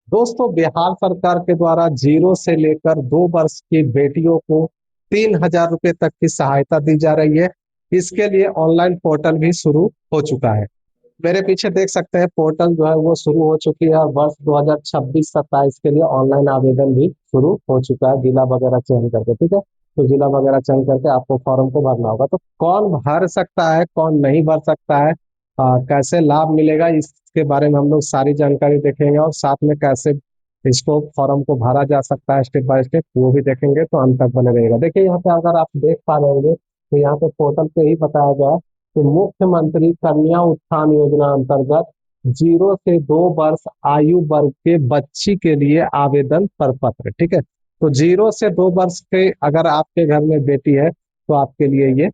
दोस्तों, बिहार सरकार के द्वारा 0 से लेकर 2 वर्ष की बेटियों को 3,000 रुपए तक की सहायता दी जा रही है। इसके लिए ऑनलाइन पोर्टल भी शुरू हो चुका है। मेरे पीछे देख सकते हैं, पोर्टल जो है वो शुरू हो चुकी है। वर्ष 2026-27 के लिए ऑनलाइन आवेदन भी शुरू हो चुका है, जिला वगैरह चयन करके। ठीक है, तो जिला वगैरह चयन करके आपको फॉर्म को भरना होगा। तो कौन भर सकता है, कौन नहीं भर सकता है, कैसे लाभ मिलेगा, इसके बारे में हम लोग सारी जानकारी देखेंगे, और साथ में कैसे इसको फॉर्म को भरा जा सकता है स्टेप बाय स्टेप, वो भी देखेंगे। तो अंत तक बने रहेगा। देखिए यहाँ पे अगर आप देख पा रहे होंगे, तो यहाँ पे पोर्टल पे ही बताया गया है कि मुख्यमंत्री कन्या उत्थान योजना अंतर्गत 0 से 2 वर्ष आयु वर्ग के बच्ची के लिए आवेदन पर पत्र। ठीक है, तो 0 से 2 वर्ष के अगर आपके घर में बेटी है, तो आपके लिए ये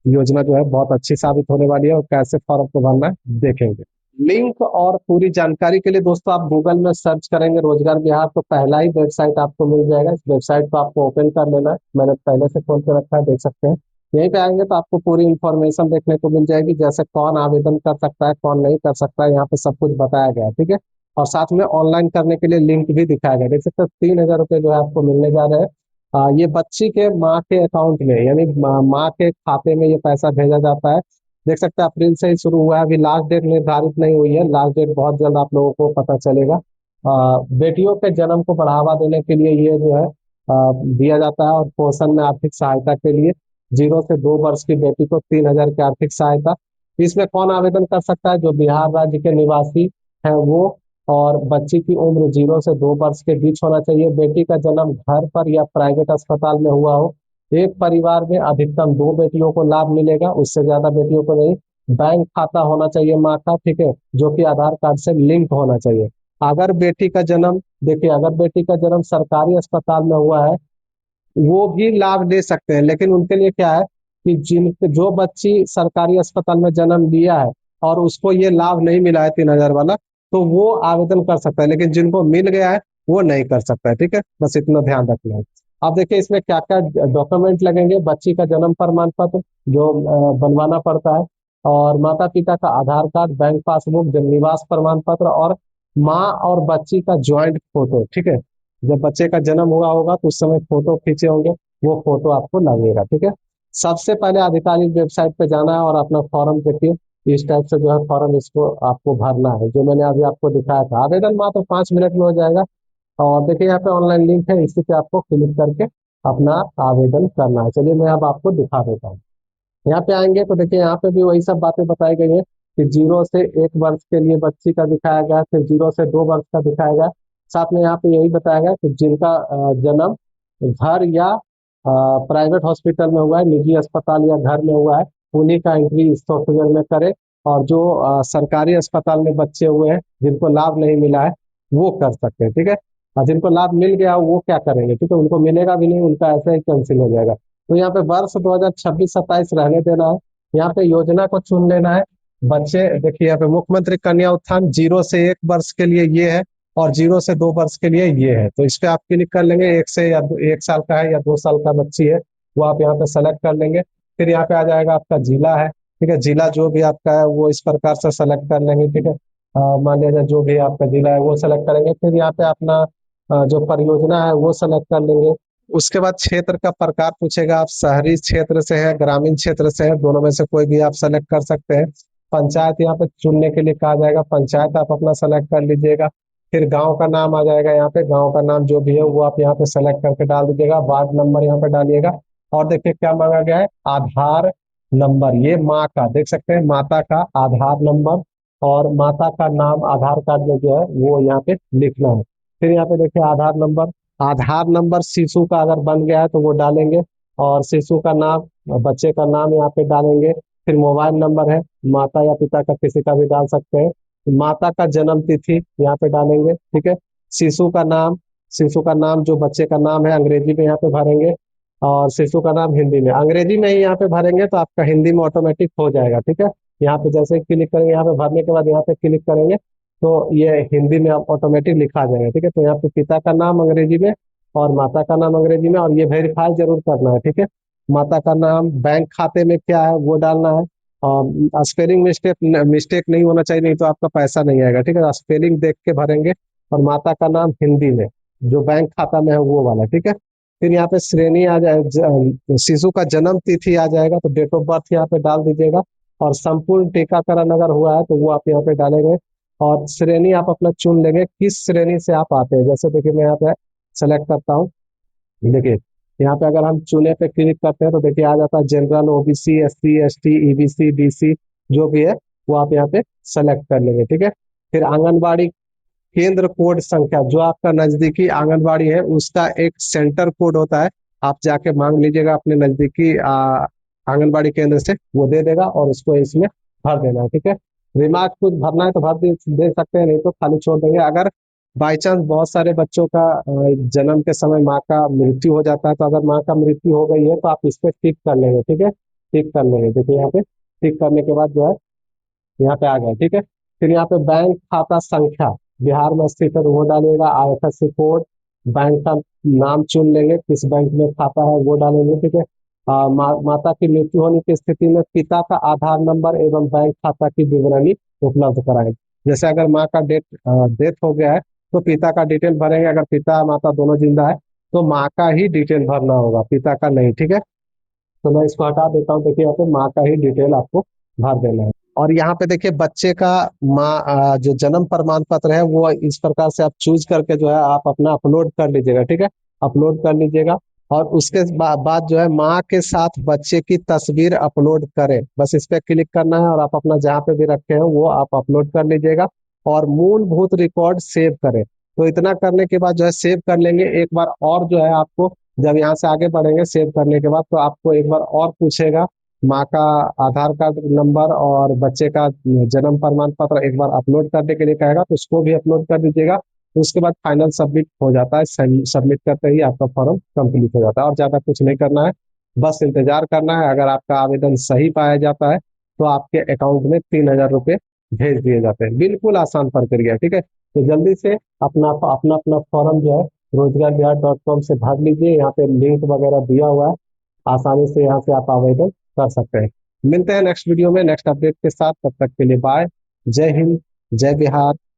योजना जो है बहुत अच्छी साबित होने वाली है। और कैसे फॉर्म को भरना है देखेंगे। लिंक और पूरी जानकारी के लिए दोस्तों आप गूगल में सर्च करेंगे रोजगार बिहार, तो पहला ही वेबसाइट आपको मिल जाएगा। इस वेबसाइट को आपको ओपन कर लेना है। मैंने पहले से खोल के रखा है, देख सकते हैं। यहीं पे आएंगे तो आपको पूरी इंफॉर्मेशन देखने को मिल जाएगी, जैसे कौन आवेदन कर सकता है, कौन नहीं कर सकता है। यहाँ पे सब कुछ बताया गया है। ठीक है, और साथ में ऑनलाइन करने के लिए लिंक भी दिखाया गया है। देख सकते हो 3,000 रुपये जो है आपको मिलने जा रहे हैं। ये बच्ची के माँ के अकाउंट में, यानी माँ के खाते में ये पैसा भेजा जाता है। देख सकते हैं अप्रैल से ही शुरू हुआ है। अभी लास्ट डेट निर्धारित नहीं हुई है, लास्ट डेट बहुत जल्द आप लोगों को पता चलेगा। बेटियों के जन्म को बढ़ावा देने के लिए ये जो है दिया जाता है, और पोषण में आर्थिक सहायता के लिए 0 से 2 वर्ष की बेटी को 3,000 की आर्थिक सहायता। इसमें कौन आवेदन कर सकता है? जो बिहार राज्य के निवासी है वो, और बच्ची की उम्र 0 से 2 वर्ष के बीच होना चाहिए। बेटी का जन्म घर पर या प्राइवेट अस्पताल में हुआ हो। एक परिवार में अधिकतम 2 बेटियों को लाभ मिलेगा, उससे ज्यादा बेटियों को नहीं। बैंक खाता होना चाहिए माँ का, ठीक है, जो कि आधार कार्ड से लिंक होना चाहिए। अगर बेटी का जन्म, देखिए, अगर बेटी का जन्म सरकारी अस्पताल में हुआ है, वो भी लाभ ले सकते हैं। लेकिन उनके लिए क्या है कि जो बच्ची सरकारी अस्पताल में जन्म लिया है और उसको ये लाभ नहीं मिला है 3,000 वाला, तो वो आवेदन कर सकता है। लेकिन जिनको मिल गया है वो नहीं कर सकता है। ठीक है, बस इतना ध्यान रखना है। अब देखिए इसमें क्या क्या डॉक्यूमेंट लगेंगे। बच्ची का जन्म प्रमाण पत्र जो बनवाना पड़ता है, और माता पिता का आधार कार्ड, बैंक पासबुक, जन निवास प्रमाण पत्र, और माँ और बच्ची का ज्वाइंट फोटो। ठीक है, जब बच्चे का जन्म हुआ होगा तो उस समय फोटो खींचे होंगे, वो फोटो आपको लगेगा। ठीक है, सबसे पहले आधिकारिक वेबसाइट पे जाना है और अपना फॉर्म देखिए, इस टाइप से जो है फॉर्म इसको आपको भरना है, जो मैंने अभी आपको दिखाया था। आवेदन मात्र 5 मिनट में हो जाएगा। और देखिए यहाँ पे ऑनलाइन लिंक है, इसी पे आपको क्लिक करके अपना आवेदन करना है। चलिए मैं अब आपको दिखा देता हूँ। यहाँ पे आएंगे तो देखिए यहाँ पे भी वही सब बातें बताई गई है कि 0 से 1 वर्ष के लिए बच्ची का दिखाया गया, फिर 0 से 2 वर्ष का दिखाया गया। साथ में यहाँ पे यही बताया गया कि जिनका जन्म घर या प्राइवेट हॉस्पिटल में हुआ है, निजी अस्पताल या घर में हुआ है, उन्हीं का एंट्री इस सॉफ्टवेयर में करे। और जो सरकारी अस्पताल में बच्चे हुए हैं जिनको लाभ नहीं मिला है, वो कर सकते हैं। ठीक है, और जिनको लाभ मिल गया वो क्या करेंगे? ठीक है, उनको मिलेगा भी नहीं, उनका ऐसे ही कैंसिल हो जाएगा। तो यहाँ पे वर्ष 2026-27 रहने देना है। यहाँ पे योजना को चुन लेना है। बच्चे देखिए यहाँ पे मुख्यमंत्री कन्या उत्थान 0 से 1 वर्ष के लिए ये है, और 0 से 2 वर्ष के लिए ये है। तो इस पे आप क्लिक कर लेंगे। 1 साल का है या 2 साल का बच्ची है, वो आप यहाँ पे सेलेक्ट कर लेंगे। फिर यहाँ पे आ जाएगा आपका जिला है। ठीक है, जिला जो भी आपका है वो इस प्रकार से सेलेक्ट कर लेंगे। ठीक है, मान लीजिए जो भी आपका जिला है वो सेलेक्ट करेंगे। फिर यहाँ पे अपना जो परियोजना है वो सेलेक्ट कर लेंगे। उसके बाद क्षेत्र का प्रकार पूछेगा, आप शहरी क्षेत्र से है, ग्रामीण क्षेत्र से है, दोनों में से कोई भी आप सेलेक्ट कर सकते हैं। पंचायत यहाँ पे चुनने के लिए कहा जाएगा, पंचायत आप अपना सेलेक्ट कर लीजिएगा। फिर गांव का नाम आ जाएगा, यहाँ पे गांव का नाम जो भी है वो आप यहाँ पे सेलेक्ट करके डाल दीजिएगा। वार्ड नंबर यहाँ पे डालिएगा। और देखिए क्या मांगा गया है, आधार नंबर। ये माँ का, देख सकते हैं, माता का आधार नंबर, और माता का नाम आधार कार्ड में जो है वो यहाँ पे लिखना है। फिर यहाँ पे देखिए आधार नंबर, आधार नंबर शिशु का अगर बन गया है तो वो डालेंगे, और शिशु का नाम, बच्चे का नाम यहाँ पे डालेंगे। फिर मोबाइल नंबर है, माता या पिता का किसी का भी डाल सकते हैं। माता का जन्म तिथि यहाँ पे डालेंगे। ठीक है, शिशु का नाम, शिशु का नाम जो बच्चे का नाम है अंग्रेजी में यहाँ पे भरेंगे, और शिशु का नाम हिंदी में, अंग्रेजी में ही यहाँ पे भरेंगे तो आपका हिंदी में ऑटोमेटिक हो जाएगा। ठीक है, यहाँ पे जैसे ही क्लिक करेंगे, यहाँ पे भरने के बाद यहाँ पे क्लिक करेंगे तो ये हिंदी में आप ऑटोमेटिक लिखा जाएगा। ठीक है, तो यहाँ पे पिता का नाम अंग्रेजी में और माता का नाम अंग्रेजी में, और ये वेरीफाई जरूर करना है। ठीक है, माता का नाम, बैंक खाते में क्या है वो डालना है। और स्पेलिंग मिस्टेक मिस्टेक नहीं होना चाहिए, नहीं तो आपका पैसा नहीं आएगा। ठीक है, स्पेलिंग देख के भरेंगे। और माता का नाम हिंदी में, जो बैंक खाता में है वो वाला, ठीक है। फिर यहाँ पे श्रेणी आ जाए, शिशु का जन्म तिथि आ जाएगा, तो डेट ऑफ बर्थ यहाँ पे डाल दीजिएगा। और संपूर्ण टीकाकरण अगर हुआ है तो वो आप यहाँ पे डालेंगे। और श्रेणी आप अपना चुन लेंगे, किस श्रेणी से आप आते हैं। जैसे देखिए मैं यहाँ पे सेलेक्ट करता हूँ, देखिए यहाँ पे अगर हम चुने पे क्लिक करते हैं तो देखिए आ जाता है general, OBC, SC, ST, EBC, BC, जो भी है वो आप यहाँ पे सेलेक्ट कर लेंगे, ठीक है। फिर आंगनबाड़ी केंद्र कोड संख्या, जो आपका नजदीकी आंगनबाड़ी है उसका एक सेंटर कोड होता है, आप जाके मांग लीजिएगा अपने नजदीकी आंगनबाड़ी केंद्र से, वो दे देगा और उसको इसमें भर देना है, ठीक है। रिमार्क कुछ भरना है तो भर दे सकते हैं, नहीं तो खाली छोड़ देंगे। अगर बाई चांस बहुत सारे बच्चों का जन्म के समय माँ का मृत्यु हो जाता है, तो अगर माँ का मृत्यु हो गई है तो आप इस पे टिक कर लेंगे, ठीक है। टिक कर लेंगे, देखिए यहाँ पे टिक करने के बाद जो है यहाँ पे आ गया, ठीक है। फिर यहाँ पे बैंक खाता संख्या बिहार में स्थित है तो वो डालिएगा, आईएफएससी कोड, बैंक का नाम चुन लेंगे, किस बैंक में खाता है वो डालेंगे, ठीक है। माता की मृत्यु होने की स्थिति में पिता का आधार नंबर एवं बैंक खाता की विवरणी उपलब्ध कराएं। जैसे अगर माँ का डेथ हो गया है तो पिता का डिटेल भरेंगे, अगर पिता माता दोनों जिंदा है तो माँ का ही डिटेल भरना होगा, पिता का नहीं, ठीक है। तो मैं इसको हटा देता हूँ, देखिए यहाँ पे माँ का ही डिटेल आपको भर देना है। और यहाँ पे देखिए बच्चे का माँ जो जन्म प्रमाण पत्र है वो इस प्रकार से आप चूज करके जो है आप अपना अपलोड कर लीजिएगा, ठीक है। अपलोड कर लीजिएगा। और उसके बाद जो है माँ के साथ बच्चे की तस्वीर अपलोड करें, बस इस पे क्लिक करना है और आप अपना जहाँ पे भी रखे हैं वो आप अपलोड कर लीजिएगा। और मूलभूत रिकॉर्ड सेव करें। तो इतना करने के बाद जो है सेव कर लेंगे। एक बार और जो है आपको, जब यहाँ से आगे बढ़ेंगे सेव करने के बाद, तो आपको एक बार और पूछेगा, माँ का आधार कार्ड नंबर और बच्चे का जन्म प्रमाण पत्र एक बार अपलोड करने के लिए कहेगा, तो उसको भी अपलोड कर दीजिएगा। तो उसके बाद फाइनल सबमिट हो जाता है, सबमिट करते ही आपका फॉर्म कंप्लीट हो जाता है, और ज्यादा कुछ नहीं करना है, बस इंतजार करना है। अगर आपका आवेदन सही पाया जाता है तो आपके अकाउंट में 3,000 रुपये भेज दिए जाते हैं। बिल्कुल आसान प्रक्रिया, ठीक है। तो जल्दी से अपना अपना अपना फॉर्म जो है रोजगार.com से भर लीजिए, यहाँ पे लिंक वगैरह दिया हुआ है, आसानी से यहाँ से आप आवेदन कर सकते हैं। मिलते हैं नेक्स्ट वीडियो में नेक्स्ट अपडेट के साथ, तब तक के लिए बाय। जय हिंद, जय बिहार।